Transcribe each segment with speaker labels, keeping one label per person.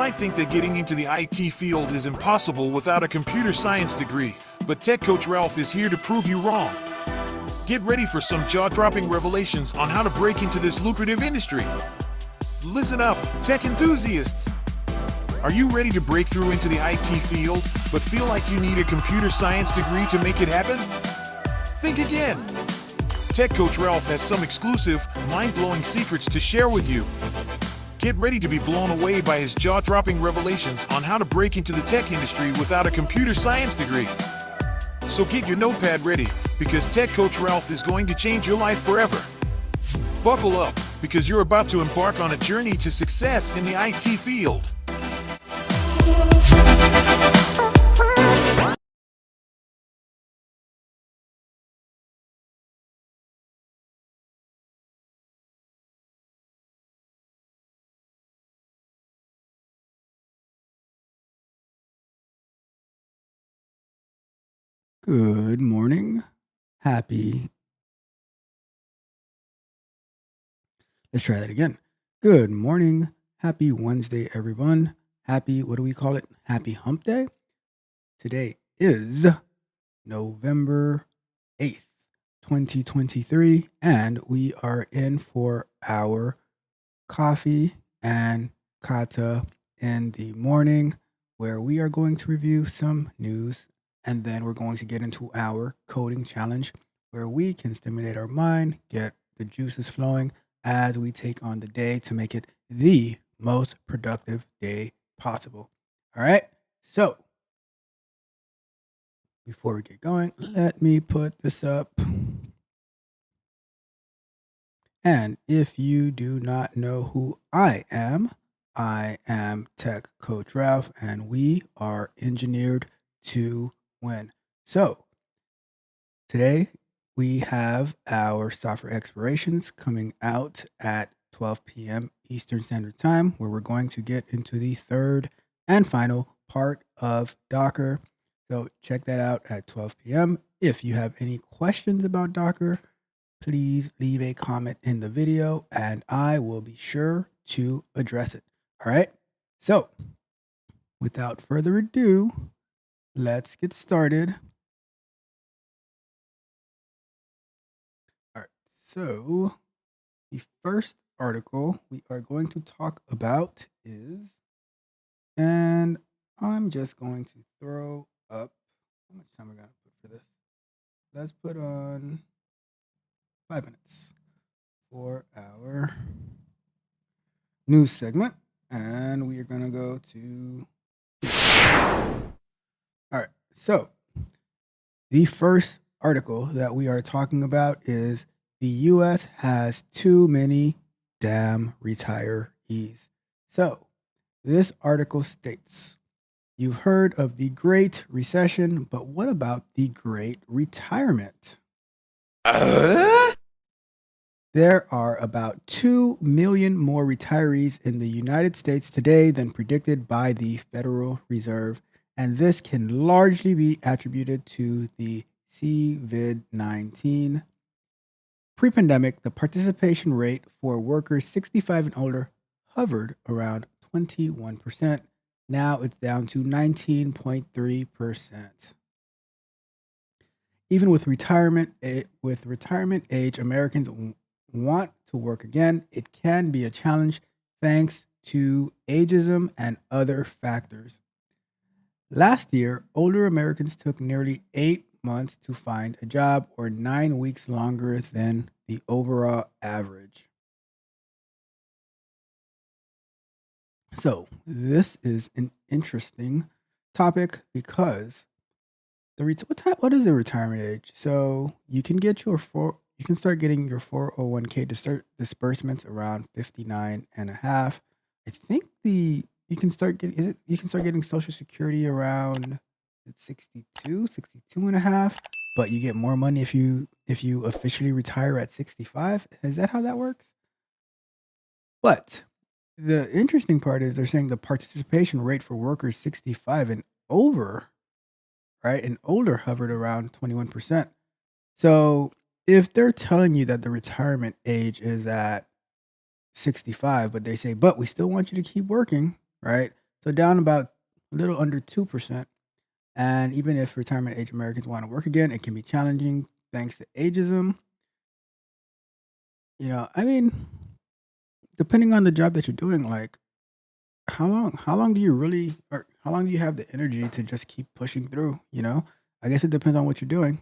Speaker 1: might think that getting into the IT field is impossible without a computer science degree, but Tech Coach Ralph is here to prove you wrong. Get ready for some jaw-dropping revelations on how to break into this lucrative industry. Listen up, tech enthusiasts! Are you ready to break through into the IT field, but feel like you need a computer science degree to make it happen? Think again! Tech Coach Ralph has some exclusive, mind-blowing secrets to share with you. Get ready to be blown away by his jaw-dropping revelations on how to break into the tech industry without a computer science degree. So get your notepad ready, because Tech Coach Ralph is going to change your life forever. Buckle up, because you're about to embark on a journey to success in the IT field.
Speaker 2: Good morning. Happy. Let's try that again. Good morning. Happy Wednesday, everyone. Happy, what do we call it? Happy Hump Day. Today is November 8th, 2023, and we are in for our coffee and kata in the morning, where we are going to review some news, and then we're going to get into our coding challenge, where we can stimulate our mind, get the juices flowing as we take on the day to make it the most productive day possible. All right. So before we get going, let me put this up. And if you do not know who I am Tech Coach Ralph, and we are engineered to win. So today we have our software explorations coming out at 12 p.m. Eastern Standard Time, where we're going to get into the third and final part of Docker. So check that out at 12 p.m. If you have any questions about Docker, please leave a comment in the video and I will be sure to address it. All right. So without further ado, let's get started. All right. So the first article we are going to talk about is, and I'm just going to throw up, how much time we're going to put for this? Let's put on 5 minutes for our news segment, and we are going to go to. All right. So the first article that we are talking about is the U.S. has too many damn retirees. So this article states, you've heard of the Great Recession, but what about the Great Retirement? There are about 2 million more retirees in the United States today than predicted by the Federal Reserve, and this can largely be attributed to the COVID-19. Pre-pandemic, the participation rate for workers 65 and older hovered around 21%. Now it's down to 19.3%. Even with retirement age, Americans want to work again. It can be a challenge thanks to ageism and other factors. Last year, older Americans took nearly 8 months to find a job, or 9 weeks longer than the overall average. So this is an interesting topic because what is the retirement age? So you can get you can start getting your 401k to start disbursements around 59 and a half. I think you can start getting Social Security around 62 and a half, but you get more money if you officially retire at 65. Is that how that works? But the interesting part is they're saying the participation rate for workers 65 and over, right, and older hovered around 21%. So if they're telling you that the retirement age is at 65, but they say, but we still want you to keep working, right? So down about a little under 2%. And even if retirement age Americans want to work again, it can be challenging thanks to ageism. I mean, depending on the job that you're doing, like how long do you really or how long do you have the energy to just keep pushing through? I guess it depends on what you're doing.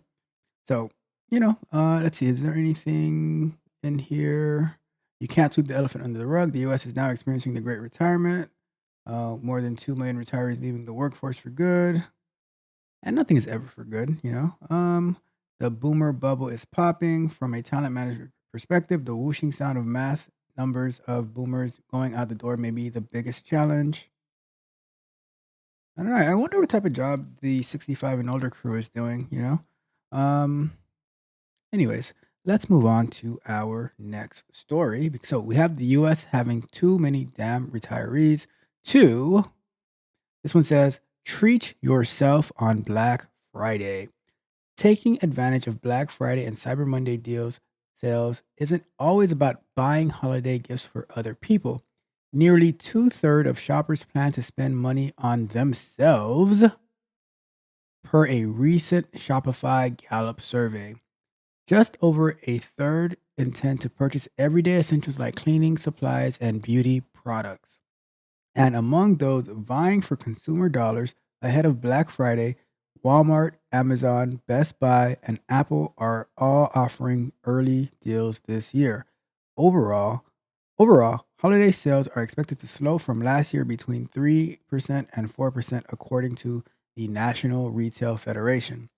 Speaker 2: So, let's see, is there anything in here? You can't sweep the elephant under the rug. The US is now experiencing the great retirement. More than 2 million retirees leaving the workforce for good. And nothing is ever for good. The boomer bubble is popping. From a talent management perspective, the whooshing sound of mass numbers of boomers going out the door may be the biggest challenge. I don't know. I wonder what type of job the 65 and older crew is doing. Um, Anyways, let's move on to our next story. So we have the US having too many damn retirees. Two, this one says, treat yourself on Black Friday. Taking advantage of Black Friday and Cyber Monday deals sales isn't always about buying holiday gifts for other people. Nearly two-thirds of shoppers plan to spend money on themselves, per a recent Shopify Gallup survey. Just over a third intend to purchase everyday essentials like cleaning supplies and beauty products. And among those vying for consumer dollars ahead of Black Friday, Walmart, Amazon, Best Buy, and Apple are all offering early deals this year. Overall, overall, holiday sales are expected to slow from last year between 3% and 4% according to the National Retail Federation.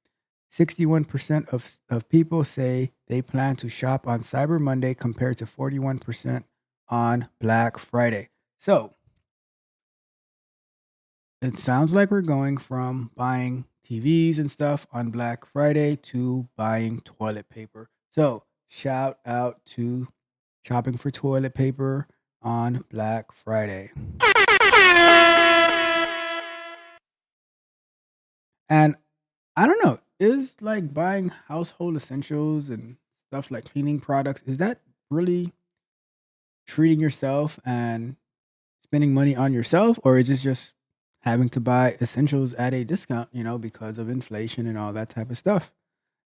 Speaker 2: 61% of people say they plan to shop on Cyber Monday compared to 41% on Black Friday. So, it sounds like we're going from buying TVs and stuff on Black Friday to buying toilet paper. So, shout out to shopping for toilet paper on Black Friday. And I don't know, is like buying household essentials and stuff like cleaning products, is that really treating yourself and spending money on yourself? Or is this just having to buy essentials at a discount, because of inflation and all that type of stuff?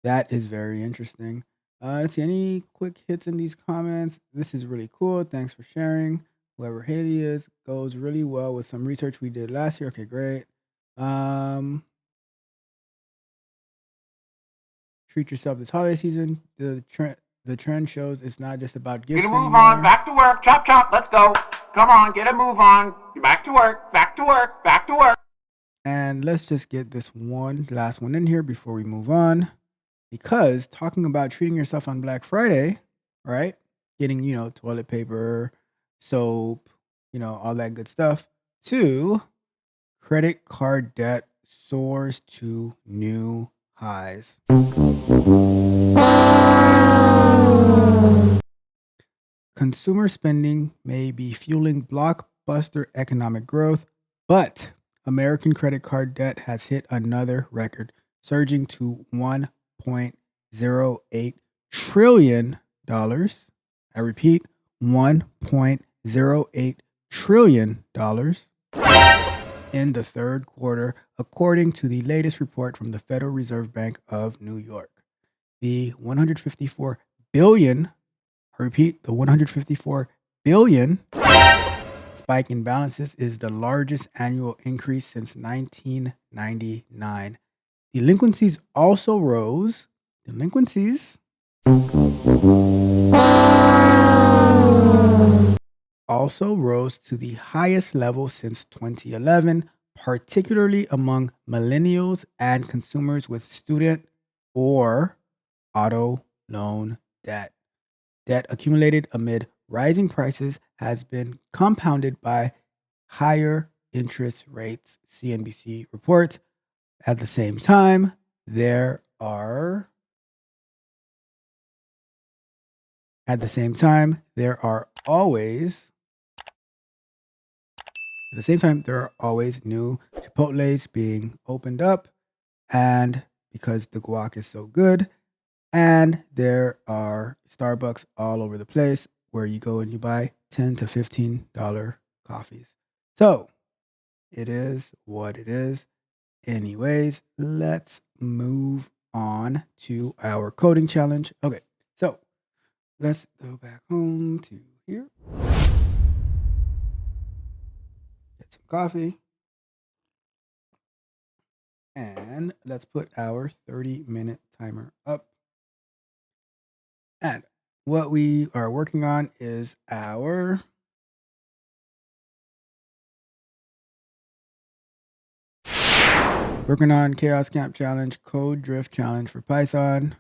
Speaker 2: That is very interesting. Let's see, any quick hits in these comments? This is really cool. Thanks for sharing. Whoever Haley is goes really well with some research we did last year. Okay, great. Um, treat yourself this holiday season. The trend shows it's not just about
Speaker 3: Get a
Speaker 2: gifts
Speaker 3: move on.
Speaker 2: anymore.
Speaker 3: Back to work. Chop, chop. Let's go. Come on. Get a move on. Back to work. Back to work. Back to work.
Speaker 2: And let's just get this one last one in here before we move on. Because talking about treating yourself on Black Friday, right? Getting, toilet paper, soap, all that good stuff. Two, credit card debt soars to new highs. Consumer spending may be fueling blockbuster economic growth, but American credit card debt has hit another record, surging to $1.08 trillion. I repeat, $1.08 trillion in the third quarter, according to the latest report from the Federal Reserve Bank of New York. The 154 billion, I repeat, the 154 billion spike in balances is the largest annual increase since 1999. Delinquencies also rose. Delinquencies also rose to the highest level since 2011, particularly among millennials and consumers with student or auto loan debt. Debt accumulated amid rising prices has been compounded by higher interest rates, CNBC reports. At the same time, there are at the same time there are always at the same time there are always new Chipotles being opened up, and because the guac is so good, and there are Starbucks all over the place where you go and you buy $10 to $15 coffees. So, it is what it is. Anyways, let's move on to our coding challenge. Okay, so let's go back home to here. Get some coffee. And let's put our 30-minute timer up. And what we are working on is our working on Chaos Camp Challenge, Code Drift Challenge for Python.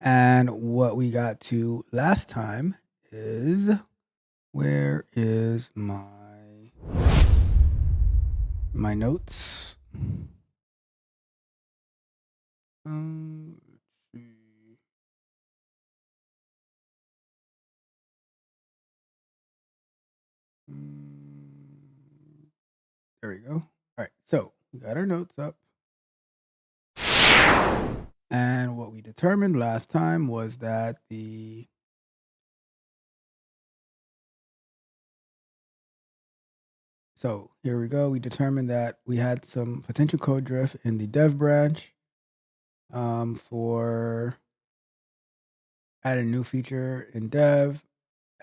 Speaker 2: And what we got to last time is, where is my notes? Let's see. There we go. All right, so we got our notes up. And what we determined last time was that so here we go. We determined that we had some potential code drift in the dev branch for add a new feature in dev,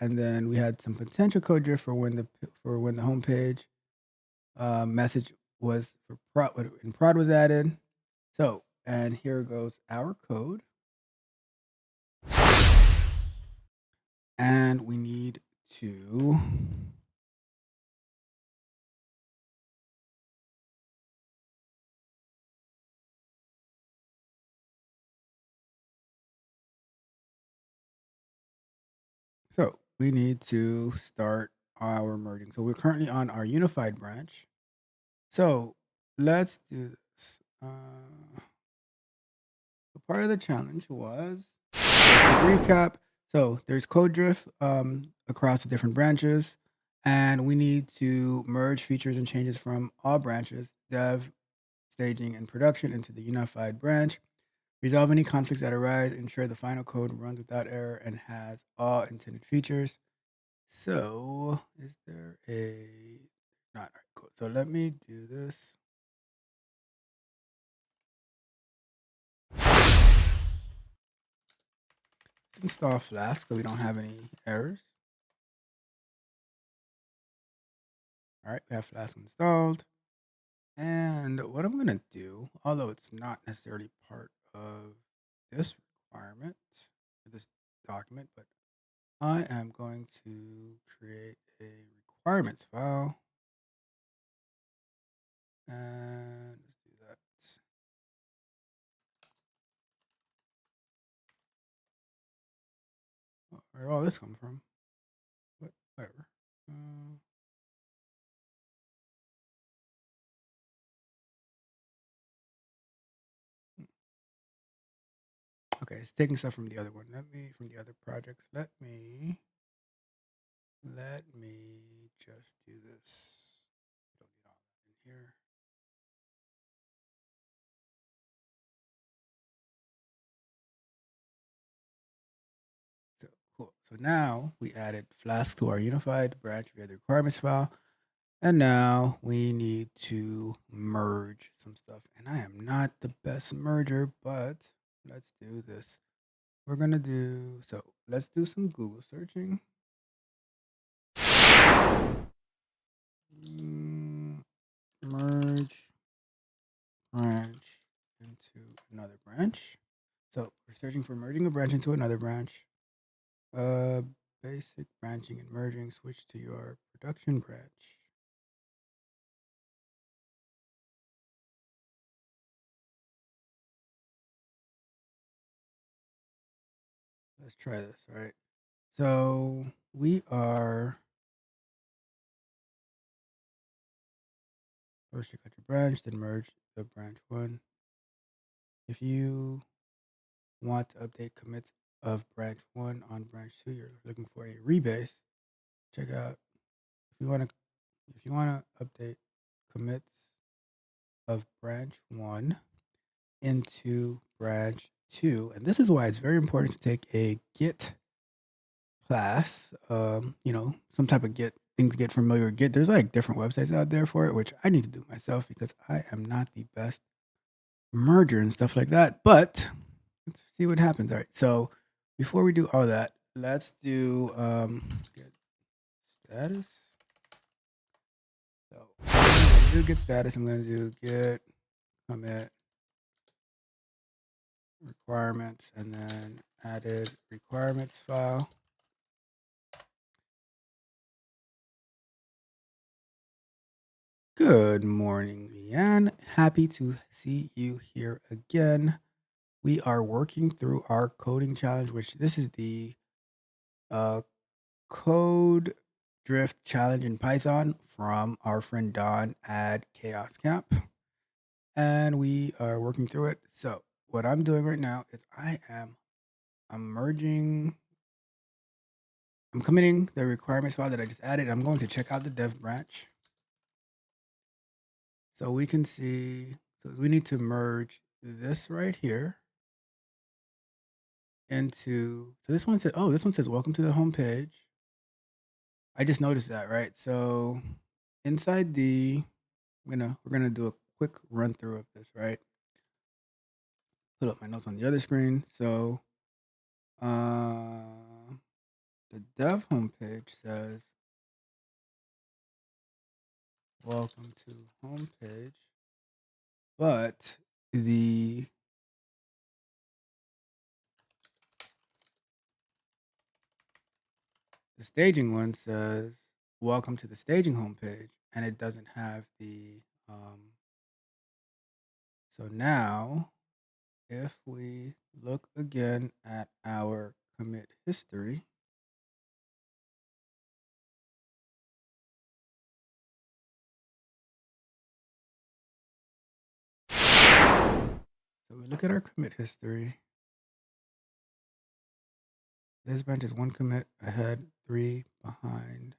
Speaker 2: and then we had some potential code drift for when the homepage message was for prod when prod was added. So, and here goes our code, and we need to start our merging. So we're currently on our unified branch. So let's do this. So part of the challenge was recap. So there's code drift across the different branches, and we need to merge features and changes from all branches, dev, staging, and production into the unified branch. Resolve any conflicts that arise, ensure the final code runs without error and has all intended features. So, is there a not all right, cool. So let me do this. Let's install Flask so we don't have any errors. All right, we have Flask installed. And what I'm gonna do, although it's not necessarily part of this requirement for this document, but I am going to create a requirements file. And let's do that. Where did all this come from? But whatever. Okay, it's taking stuff from the other one. From the other projects. Let me just do this. Don't need all that in here. So cool. So now we added Flask to our unified branch via the requirements file. And now we need to merge some stuff. And I am not the best merger, but let's do this. We're gonna do so. Let's do some Google searching. Merge branch into another branch. So we're searching for merging a branch into another branch. Basic branching and merging. Switch to your production branch. Let's try this. All right. So we are first you got your branch, then merge the branch one. If you want to update commits of branch one on branch two, you're looking for a rebase. Check out if you want to update commits of branch one into branch two, and this is why it's very important to take a git class, some type of Git thing to get familiar with Git. There's like different websites out there for it, which I need to do myself because I am not the best merger and stuff like that. But let's see what happens. All right. So before we do all that, let's do Git status. So I'm gonna do Git status. I'm gonna do Git commit requirements and then added requirements file. Good morning, Leanne. Happy to see you here again. We are working through our coding challenge, which this is the code drift challenge in Python from our friend Don at Chaos Camp. And we are working through it. So what I'm doing right now is I'm committing the requirements file that I just added. I'm going to check out the dev branch. So we can see, so we need to merge this right here into, so this one says welcome to the home page. I just noticed that, right? So inside we're gonna do a quick run through of this, right? Put up my notes on the other screen. So the dev homepage says welcome to homepage, but the staging one says welcome to the staging homepage, and it doesn't have the so now if we look again at our commit history, so we look at our commit history. This branch is 1 commit ahead, 3 behind.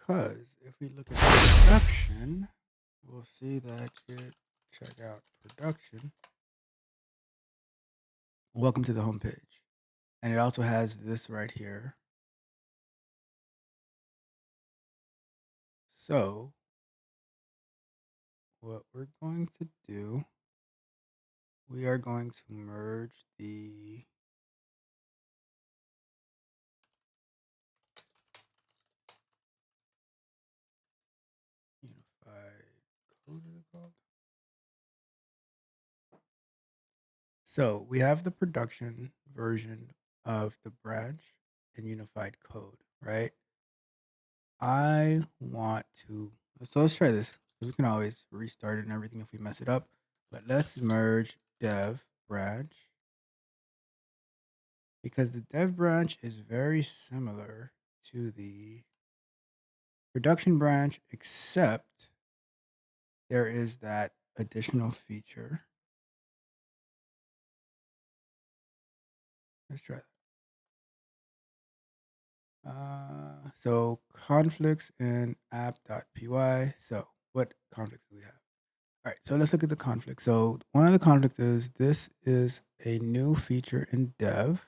Speaker 2: Because if we look at production, we'll see that check out production. Welcome to the home page. And it also has this right here. So what we're going to do, we are going to merge the unified code, is it called? So we have the production version of the branch in unified code, right? I want to, so let's try this. We can always restart it and everything if we mess it up. But let's merge dev branch because the dev branch is very similar to the production branch, except there is that additional feature. Let's try that. So conflicts in app.py. So what conflicts do we have? All right, so let's look at the conflict. So one of the conflicts is this is a new feature in dev.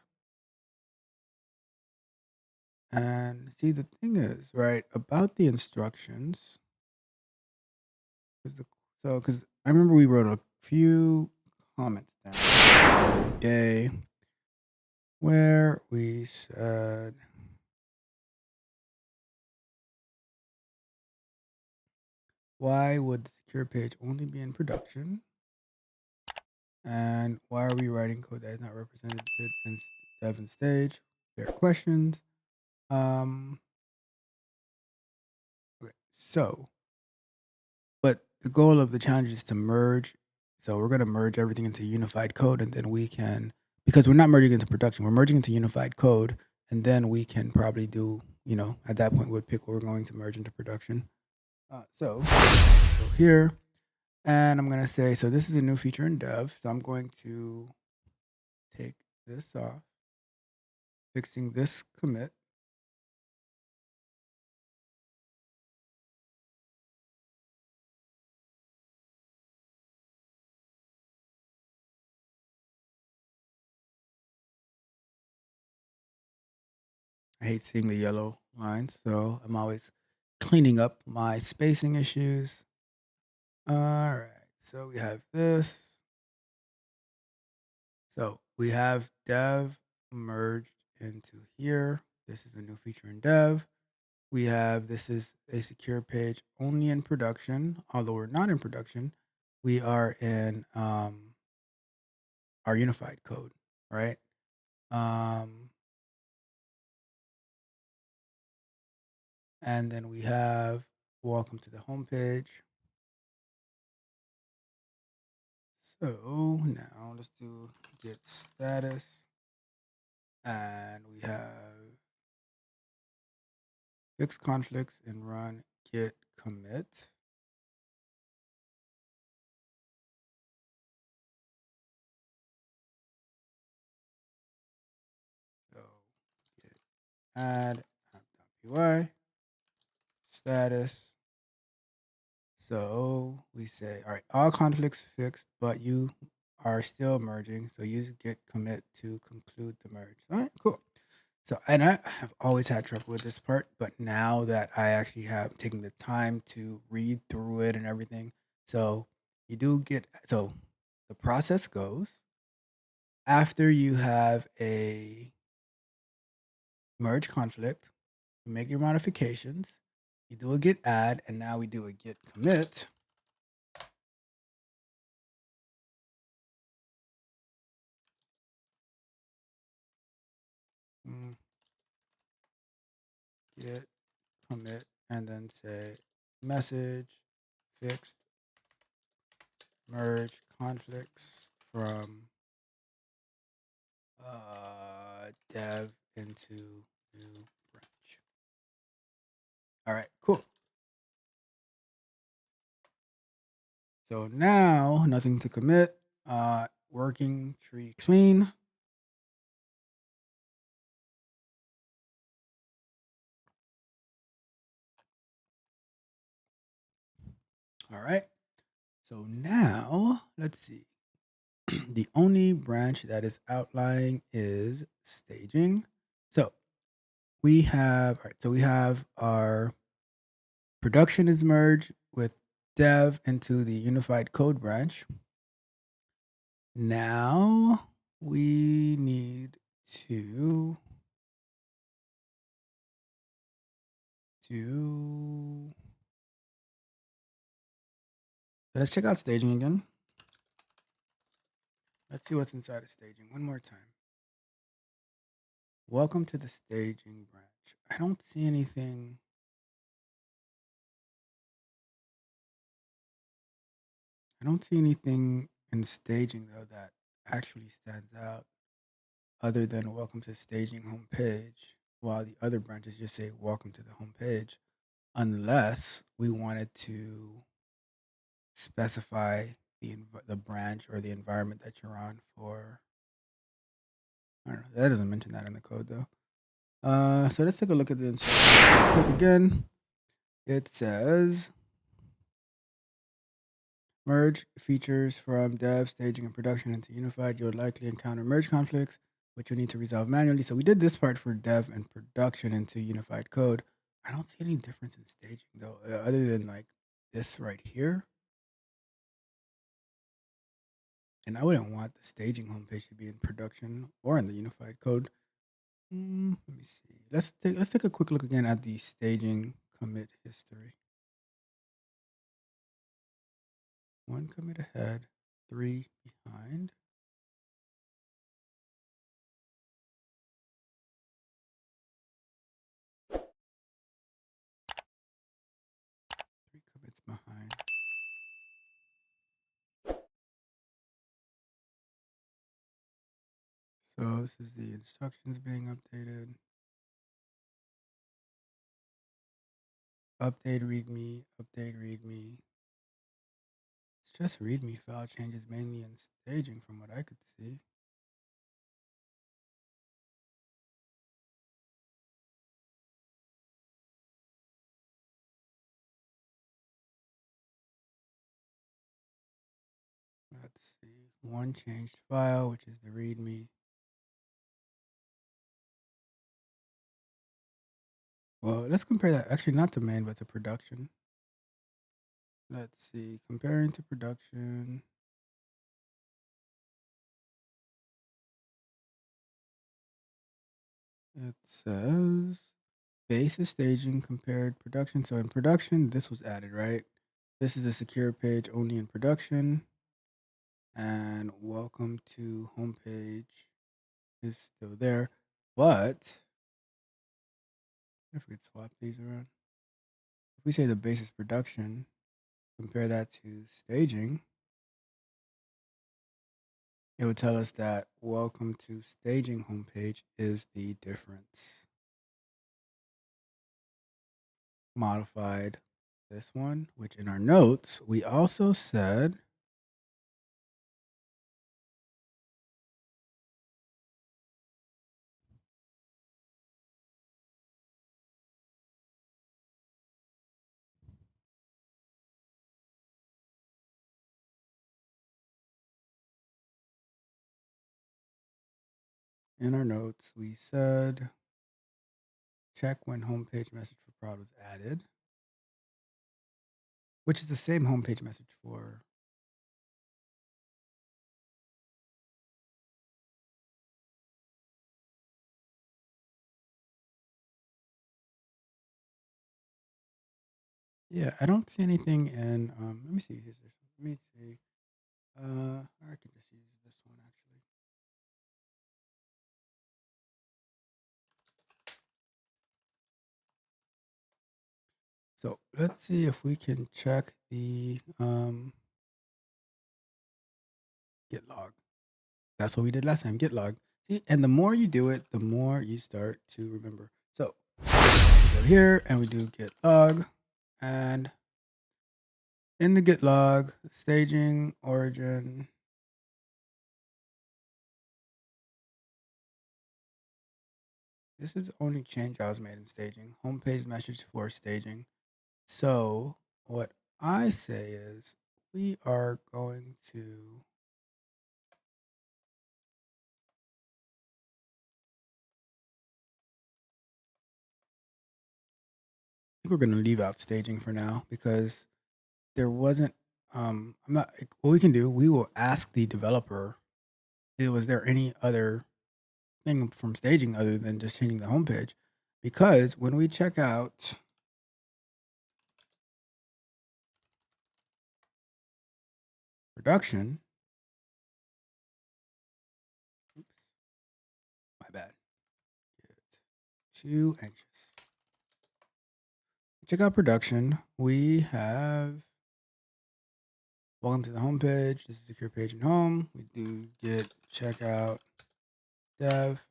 Speaker 2: And see, the thing is, right, about the instructions, because I remember we wrote a few comments down the other day where we said, why would the secure page only be in production? And why are we writing code that is not represented in dev and stage? Fair questions. Okay, so, but the goal of the challenge is to merge. So we're going to merge everything into unified code, and then we can, because we're not merging into production, we're merging into unified code, and then we can probably do, at that point, we'll pick what we're going to merge into production. So go here, and I'm going to say, so this is a new feature in dev. So I'm going to take this off, fixing this commit. I hate seeing the yellow lines, so I'm always cleaning up my spacing issues. All right, so we have this. So we have dev merged into here. This is a new feature in dev. We have, this is a secure page only in production. Although we're not in production, we are in our unified code, right? And then we have welcome to the home page. So now let's do get status. And we have fix conflicts and run git commit. So git add app.py status. So we say, all right, all conflicts fixed, but you are still merging. So use git commit to conclude the merge. All right, cool. So, and I have always had trouble with this part, but now that I actually have taken the time to read through it and everything, so you do get, so the process goes after you have a merge conflict, you make your modifications, you do a git add, and now we do a git commit. Git commit, and then say message fixed merge conflicts from dev into new branch. All right, cool. So now nothing to commit. Working tree clean. All right. So now let's see. The only branch that is outlying is staging. So we have, all right, so we have our production is merged with dev into the unified code branch. Now we need to let's check out staging again. Let's see what's inside of staging one more time. Welcome to the staging branch. I don't see anything. I don't see anything in staging though that actually stands out other than welcome to staging homepage, while the other branches just say welcome to the homepage, unless we wanted to specify the branch or the environment that you're on for. I don't know. That doesn't mention that in the code though. So let's take a look at the instructions real quick again. It says merge features from dev, staging, and production into unified. You'll likely encounter merge conflicts, which you need to resolve manually. So we did this part for dev and production into unified code. I don't see any difference in staging though, other than like this right here. And I wouldn't want the staging homepage to be in production or in the unified code. Let me see. Let's take a quick look again at the staging commit history. 1 commit ahead, 3 behind. 3 commits behind. So this is the instructions being updated. update readme, update readme. It's just readme file changes mainly in staging from what I could see. Let's see. One changed file, which is the readme. Well, let's compare that. Actually, not to main, but to production. Let's see. Comparing to production. It says base is staging compared production. So in production, this was added, right? This is a secure page only in production. And welcome to homepage is still there. But if we could swap these around, if we say the base is production, compare that to staging, it would tell us that welcome to staging homepage is the difference. Modified this one, which in our notes, we also said check when homepage message for prod was added, which is the same homepage message for yeah, I don't see anything in let me see. Let me see. I can just use this one actually. So let's see if we can check the git log. That's what we did last time, git log. See, and the more you do it, the more you start to remember. So we go here and we do git log, and in the git log, staging, origin. This is the only change I was made in staging. Homepage message for staging. So what I say is we are going to I think we're going to leave out staging for now because there wasn't I'm not what we can do, we will ask the developer, was there any other thing from staging other than just changing the homepage? Because when we check out production, oops, my bad. Get too anxious. Check out production. We have welcome to the homepage. This is the secure page and home. We do git checkout dev.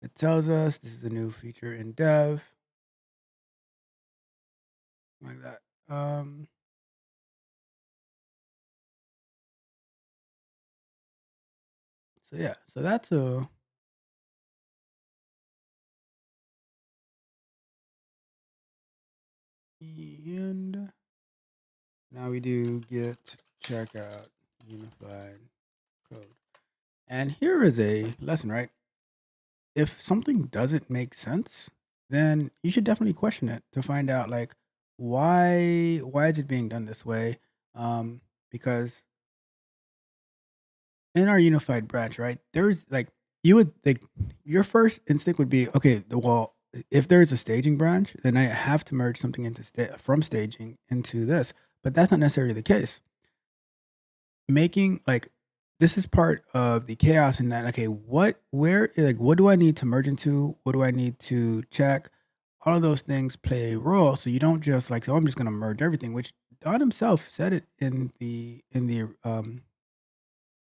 Speaker 2: It tells us this is a new feature in dev. Like that. So yeah, so that's a and now we do git checkout unified code. And here is a lesson, right? If something doesn't make sense, then you should definitely question it to find out like why is it being done this way? Because in our unified branch, right, there's like you would like your first instinct would be okay. Well, if there's a staging branch, then I have to merge something into from staging into this, but that's not necessarily the case. Making like this is part of the chaos in that okay, what do I need to merge into? What do I need to check? All of those things play a role. So you don't just like, so I'm just gonna merge everything, which Don himself said it in the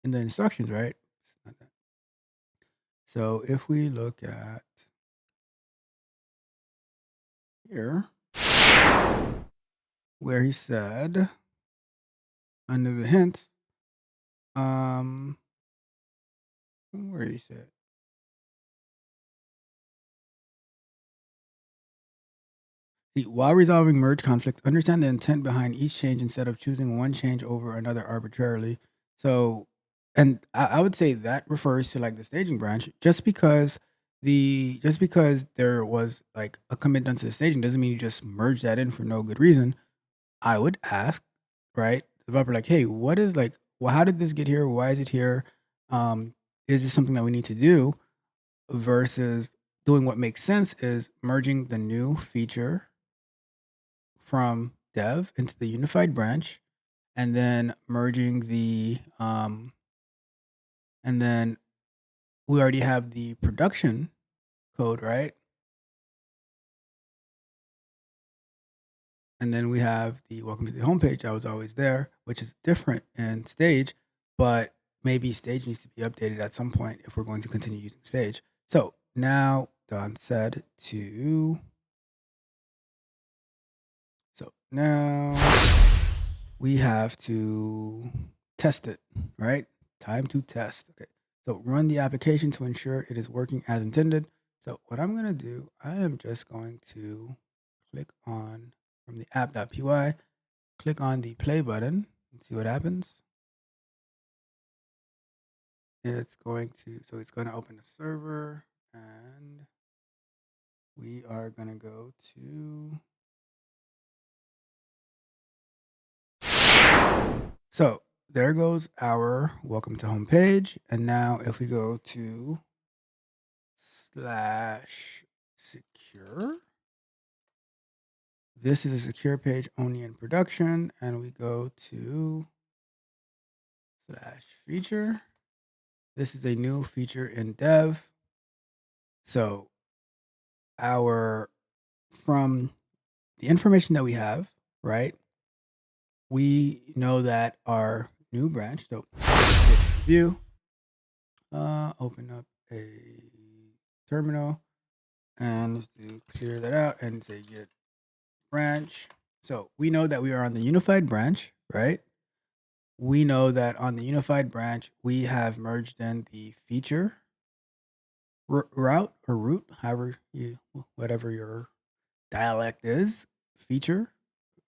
Speaker 2: instructions, right? It's not that. So if we look at here, where he said under the hint, where he said, see, while resolving merge conflicts, understand the intent behind each change instead of choosing one change over another arbitrarily. So, and I would say that refers to like the staging branch. Just because there was like a commit done to the staging doesn't mean you just merge that in for no good reason. I would ask, right, the developer, like, hey, what is like, well, how did this get here? Why is it here? Um, is this something that we need to do? Versus doing what makes sense is merging the new feature from dev into the unified branch, and then merging and then we already have the production code, right? And then we have the welcome to the homepage that was always there, which is different in Stage, but maybe Stage needs to be updated at some point if we're going to continue using Stage. So now Don said to, so now we have to test it, right? Time to test. Okay. So run the application to ensure it is working as intended. So what I'm going to do, I am just going to click on from the app.py, click on the play button and see what happens. It's going to open the server, and we are going to go to, so there goes our welcome to homepage. And now if we go to /secure, this is a secure page only in production, and we go to /feature. This is a new feature in dev. So from the information that we have, right, we know that our new branch, so view, open up a terminal, and let's do clear that out and say get branch. So we know that we are on the unified branch, right? We know that on the unified branch, we have merged in the feature route or root, whatever your dialect is, feature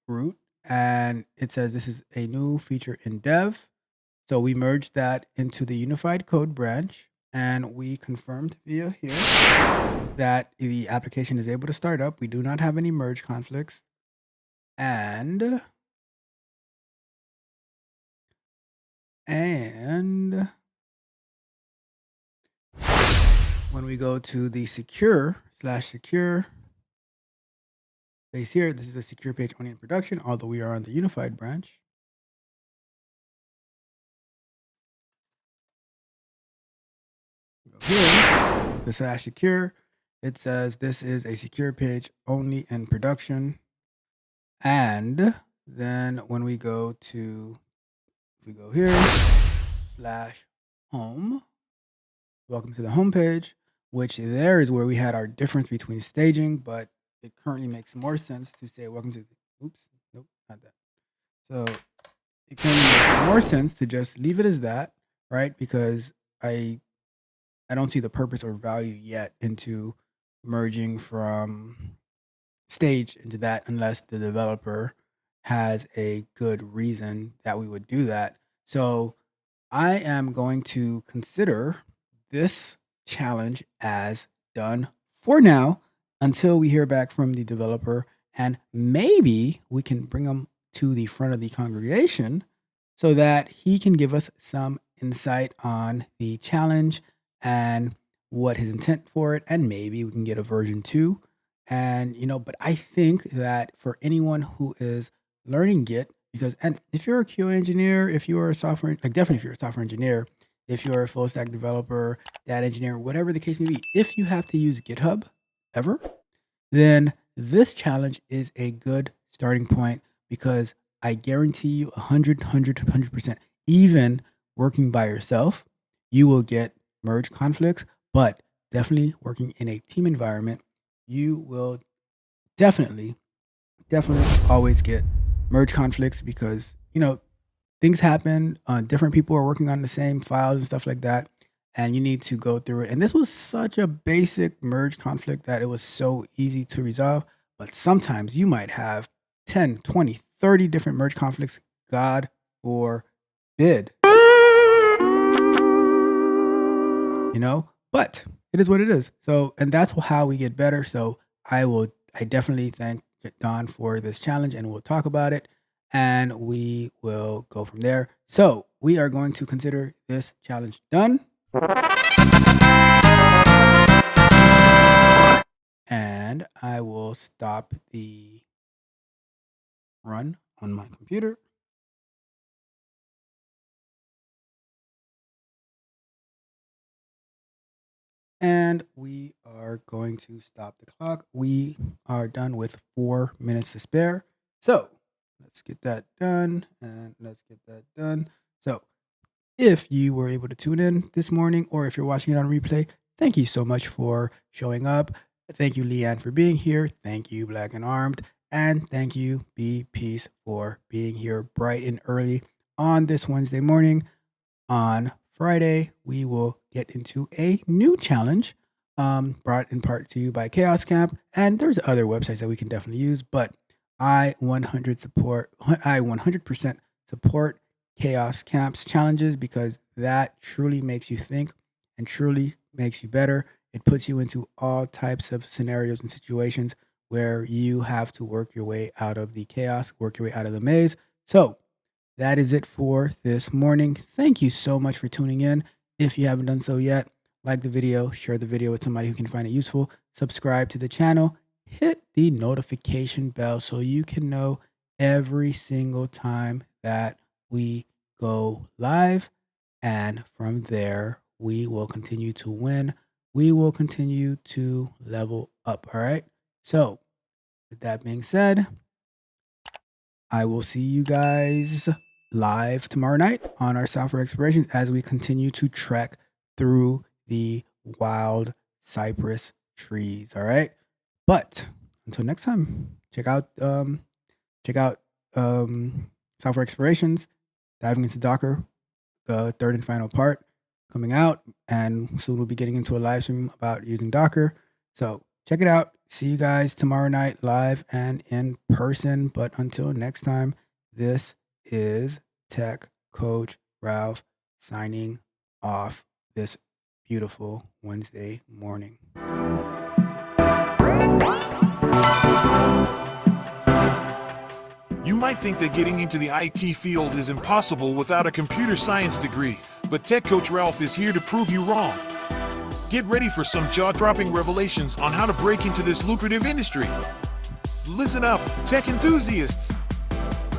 Speaker 2: root. And it says this is a new feature in dev. So we merged that into the unified code branch, and we confirmed via here that the application is able to start up. We do not have any merge conflicts. And when we go to the secure base here, this is a secure page only in production, although we are on the unified branch. Go here, the /secure. It says this is a secure page only in production. And then when we go here, /home, welcome to the home page, which there is where we had our difference between staging, but it currently makes more sense to say welcome to nope, not that. So it currently makes more sense to just leave it as that, right? Because I don't see the purpose or value yet into merging from stage into that unless the developer has a good reason that we would do that. So I am going to consider this challenge as done for now until we hear back from the developer, and maybe we can bring him to the front of the congregation so that he can give us some insight on the challenge and what his intent for it, and maybe we can get a version 2. And but I think that for anyone who is learning Git, and if you're a QA engineer, if you're a software, like definitely if you're a software engineer, if you're a full stack developer, data engineer, whatever the case may be, if you have to use GitHub ever, then this challenge is a good starting point, because I guarantee you 100%, even working by yourself, you will get merge conflicts, but definitely working in a team environment, you will definitely always get merge conflicts because, things happen. Different people are working on the same files and stuff like that. And you need to go through it. And this was such a basic merge conflict that it was so easy to resolve. But sometimes you might have 10, 20, 30 different merge conflicts. God forbid. But it is what it is. So, and that's how we get better. So I definitely thank Don for this challenge, and we'll talk about it and we will go from there. So we are going to consider this challenge done. And I will stop the run on my computer. And we are going to stop the clock. We are done with 4 minutes to spare. So let's get that done. And let's get that done. So if you were able to tune in this morning, or if you're watching it on replay, thank you so much for showing up. Thank you, Leanne, for being here. Thank you, Black and Armed. And thank you, Be Peace, for being here bright and early on this Wednesday morning. On Friday, we will get into a new challenge brought in part to you by Chaos Camp. And there's other websites that we can definitely use, but I 100% support Chaos Camp's challenges because that truly makes you think and truly makes you better. It puts you into all types of scenarios and situations where you have to work your way out of the chaos, work your way out of the maze. So that is it for this morning. Thank you so much for tuning in. If you haven't done so yet, like the video, share the video with somebody who can find it useful, subscribe to the channel, hit the notification bell so you can know every single time that we go live. And from there, we will continue to win. We will continue to level up. All right. So with that being said, I will see you guys live tomorrow night on our software explorations as we continue to trek through the wild cypress trees. All right. But until next time, check out software explorations, diving into Docker, the third and final part coming out, and soon we'll be getting into a live stream about using Docker. So check it out. See you guys tomorrow night live and in person. But until next time, this is Tech Coach Ralph signing off this beautiful Wednesday morning.
Speaker 1: You might think that getting into the IT field is impossible without a computer science degree, but Tech Coach Ralph is here to prove you wrong. Get ready for some jaw-dropping revelations on how to break into this lucrative industry. Listen up, tech enthusiasts!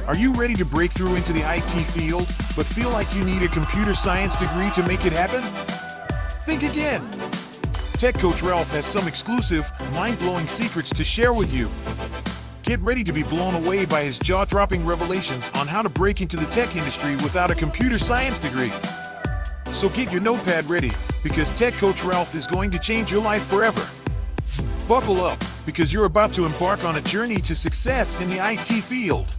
Speaker 1: Are you ready to break through into the IT field, but feel like you need a computer science degree to make it happen? Think again! Tech Coach Ralph has some exclusive, mind-blowing secrets to share with you. Get ready to be blown away by his jaw-dropping revelations on how to break into the tech industry without a computer science degree. So get your notepad ready, because Tech Coach Ralph is going to change your life forever. Buckle up, because you're about to embark on a journey to success in the IT field.